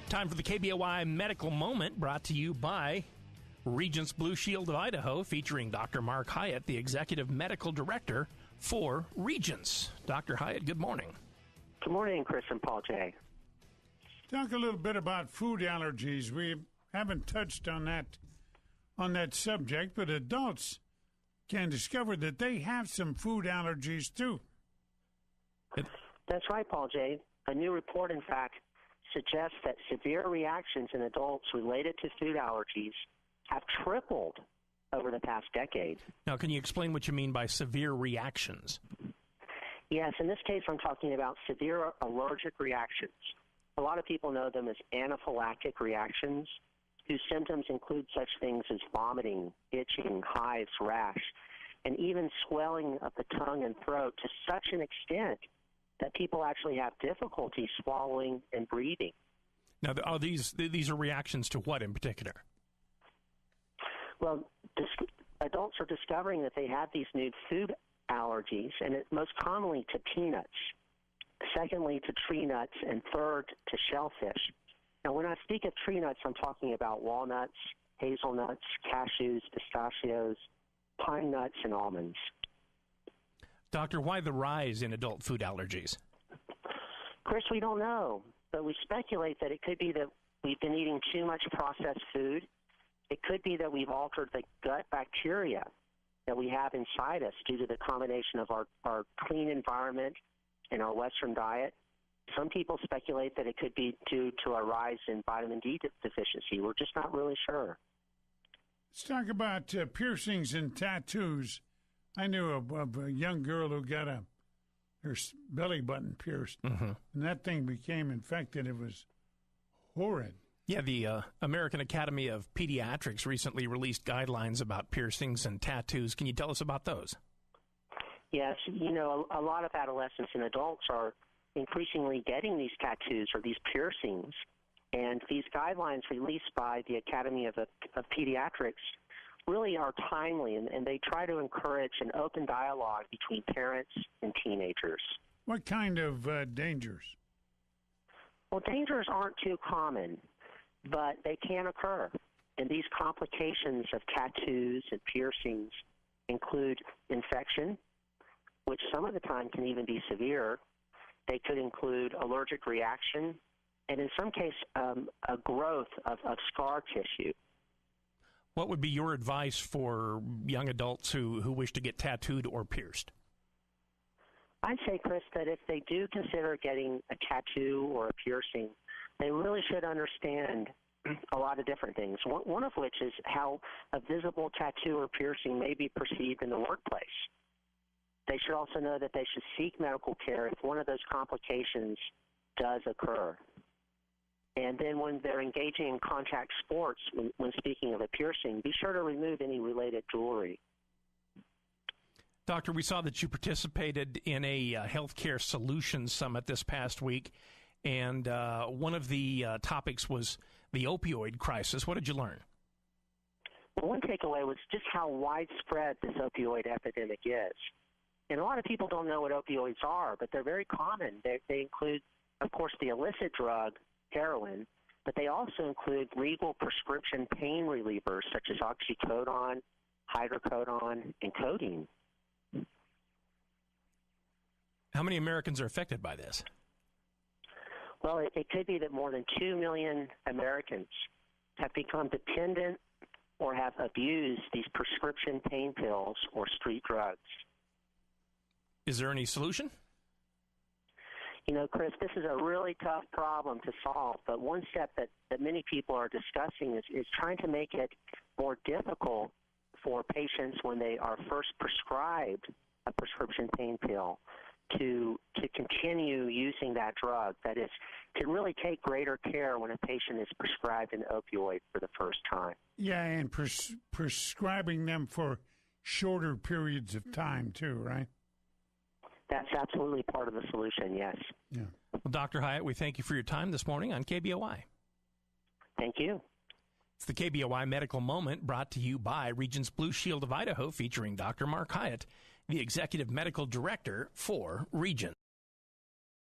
Time for the KBOI Medical Moment, brought to you by Regence Blue Shield of Idaho, featuring Dr. Mark Hiatt, the Executive Medical Director for Regence. Dr. Hiatt, good morning. Good morning, Chris and Paul J. Talk a little bit about food allergies. We haven't touched on that subject, but adults can discover that they have some food allergies too. That's right, Paul J. A new report, in fact, suggests that severe reactions in adults related to food allergies have tripled over the past decade. Now, can you explain what you mean by severe reactions? Yes, in this case, I'm talking about severe allergic reactions. A lot of people know them as anaphylactic reactions, whose symptoms include such things as vomiting, itching, hives, rash, and even swelling of the tongue and throat to such an extent that people actually have difficulty swallowing and breathing. Now, are these are reactions to what in particular? Well, adults are discovering that they have these new food allergies, and most commonly to peanuts, secondly to tree nuts, and third to shellfish. Now, when I speak of tree nuts, I'm talking about walnuts, hazelnuts, cashews, pistachios, pine nuts, and almonds. Doctor, why the rise in adult food allergies? Chris, we don't know, but we speculate that it could be that we've been eating too much processed food. It could be that we've altered the gut bacteria that we have inside us due to the combination of our clean environment and our Western diet. Some people speculate that it could be due to a rise in vitamin D deficiency. We're just not really sure. Let's talk about piercings and tattoos. I knew of a young girl who got her belly button pierced, and that thing became infected. It was horrid. Yeah, the American Academy of Pediatrics recently released guidelines about piercings and tattoos. Can you tell us about those? Yes, a lot of adolescents and adults are increasingly getting these tattoos or these piercings, and these guidelines released by the Academy of Pediatrics really are timely, and they try to encourage an open dialogue between parents and teenagers. What kind of dangers? Well, dangers aren't too common, but they can occur. And these complications of tattoos and piercings include infection, which some of the time can even be severe. They could include allergic reaction, and in some cases, a growth of scar tissue. What would be your advice for young adults who wish to get tattooed or pierced? I'd say, Chris, that if they do consider getting a tattoo or a piercing, they really should understand a lot of different things, one of which is how a visible tattoo or piercing may be perceived in the workplace. They should also know that they should seek medical care if one of those complications does occur. And then when they're engaging in contact sports, when speaking of a piercing, be sure to remove any related jewelry. Doctor, we saw that you participated in a healthcare solutions summit this past week, and one of the topics was the opioid crisis. What did you learn? Well, one takeaway was just how widespread this opioid epidemic is. And a lot of people don't know what opioids are, but they're very common. They include, of course, the illicit drug, heroin, but they also include legal prescription pain relievers such as oxycodone, hydrocodone, and codeine. How many Americans are affected by this? Well, it could be that more than 2 million Americans have become dependent or have abused these prescription pain pills or street drugs. Is there any solution? Chris, this is a really tough problem to solve, but one step that many people are discussing is trying to make it more difficult for patients when they are first prescribed a prescription pain pill to continue using that drug. That is, to really take greater care when a patient is prescribed an opioid for the first time. Yeah, and prescribing them for shorter periods of time too, right? That's absolutely part of the solution, yes. Yeah. Well, Dr. Hiatt, we thank you for your time this morning on KBOI. Thank you. It's the KBOI Medical Moment, brought to you by Regence Blue Shield of Idaho, featuring Dr. Mark Hiatt, the Executive Medical Director for Regence.